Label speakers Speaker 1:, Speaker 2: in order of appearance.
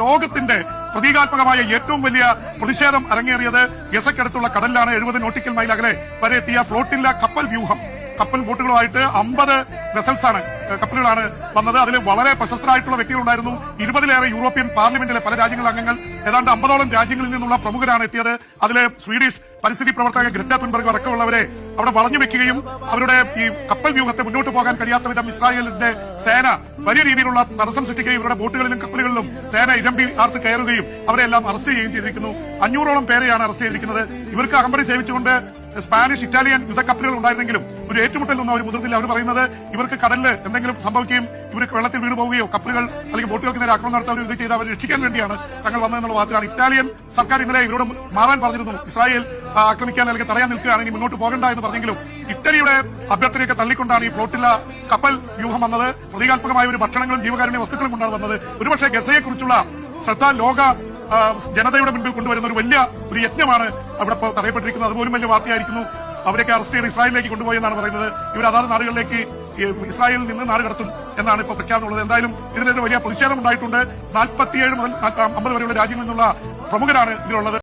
Speaker 1: ലോകത്തിന്റെ പ്രതീകാത്മകമായ ഏറ്റവും വലിയ പ്രതിഷേധം അരങ്ങേറിയത് ഗസക്കടുത്തുള്ള കടലിലാണ്. 70 നോട്ടിക്കൽ മൈൽ അകലെ വരെ എത്തിയ ഫ്ലോട്ടില്ല കപ്പൽ വ്യൂഹം, കപ്പൽ ബോട്ടുകളുമായിട്ട് 50 വെസൽസാണ്, കപ്പലുകളാണ് വന്നത്. അതിൽ വളരെ പ്രശസ്തരായിട്ടുള്ള വ്യക്തികളുണ്ടായിരുന്നു. 20-ലേറെ യൂറോപ്യൻ പാർലമെന്റിലെ പല രാജ്യങ്ങളിലെ അംഗങ്ങൾ, ഏതാണ്ട് 50ഓളം രാജ്യങ്ങളിൽ നിന്നുള്ള പ്രമുഖരാണ് എത്തിയത്. അതിലെ സ്വീഡിഷ് പരിസ്ഥിതി പ്രവർത്തക ഗ്രറ്റ തുൻബർഗ് അടക്കമുള്ളവരെ അവിടെ വളഞ്ഞു വെക്കുകയും അവരുടെ ഈ കപ്പൽ വ്യൂഹത്തെ മുന്നോട്ട് പോകാൻ കഴിയാത്ത വിധം ഇസ്രായേലിന്റെ സേന വലിയ രീതിയിലുള്ള തടസ്സം സൃഷ്ടിക്കുകയും ഇവരുടെ ബോട്ടുകളിലും കപ്പലുകളിലും സേന ഇരമ്പി ആർത്ത് കയറുകയും അവരെല്ലാം അറസ്റ്റ് ചെയ്യുകയും ചെയ്തിരിക്കുന്നു. 500ഓളം പേരെയാണ് അറസ്റ്റ് ചെയ്തിരിക്കുന്നത്. ഇവർക്ക് അകമ്പടി സേവിച്ചുകൊണ്ട് സ്പാനിഷ്, ഇറ്റാലിയൻ യുദ്ധക്കപ്പലുകൾ ഉണ്ടായിരുന്നെങ്കിലും ഒരു ഏറ്റുമുട്ടലൊന്നും അവർ മുതിർന്നില്ല. അവർ പറയുന്നത് ഇവർക്ക് കടലിൽ എന്തെങ്കിലും സംഭവിക്കുകയും ഇവർക്ക് വെള്ളത്തിൽ വീണു പോവുകയോ കപ്പലുകൾ അല്ലെങ്കിൽ ബോട്ടുകൾക്ക് നേരെ ആക്രമണം നടത്താൻ ഇത് ചെയ്ത് അവരെ രക്ഷിക്കാൻ വേണ്ടിയാണ് തങ്ങൾ വന്നതെന്നുള്ള വാദത്തിലാണ്. ഇറ്റാലിയൻ സർക്കാർ ഇന്നലെ ഇവരോട് മാറാൻ പറഞ്ഞിരുന്നു. ഇസ്രായേൽ ആക്രമിക്കാൻ അല്ലെങ്കിൽ തടയാൻ നിൽക്കുകയാണെങ്കിൽ മുന്നോട്ട് പോകണ്ട എന്ന് പറഞ്ഞെങ്കിലും ഇറ്റലിയുടെ അഭ്യർത്ഥനയൊക്കെ തള്ളിക്കൊണ്ടാണ് ഈ ഫ്ലോട്ടില്ല കപ്പൽ വ്യൂഹം വന്നത്. പ്രതീകാത്മകമായ ഒരു ഭക്ഷണങ്ങളും ജീവകാരുണ്യ വസ്തുക്കളും കൊണ്ടാണ് വന്നത്. ഒരുപക്ഷെ ഗസയെക്കുറിച്ചുള്ള ശ്രദ്ധ ലോക ജനതയുടെ മുൻപിൽ കൊണ്ടുവരുന്ന ഒരു വലിയ ഒരു യജ്ഞമാണ് അവിടെ തടയപ്പെട്ടിരിക്കുന്നത്. അതുപോലും വലിയ വാർത്തയായിരിക്കുന്നു. അവരൊക്കെ അറസ്റ്റ് ചെയ്ത് ഇസ്രായേലിലേക്ക് കൊണ്ടുപോയി എന്നാണ് പറയുന്നത്. ഇവർ അതാത് നാടുകളിലേക്ക് ഇസ്രായേലിൽ നിന്ന് നാട് കടത്തും എന്നാണ് ഇപ്പോൾ പ്രഖ്യാപനമുള്ളത്. എന്തായാലും ഇതിനെതിരെ വലിയ പ്രതിഷേധം ഉണ്ടായിട്ടുണ്ട്. 47 മുതൽ 50 വരെയുള്ള രാജ്യങ്ങളിൽ നിന്നുള്ള പ്രമുഖരാണ് ഇതിലുള്ളത്.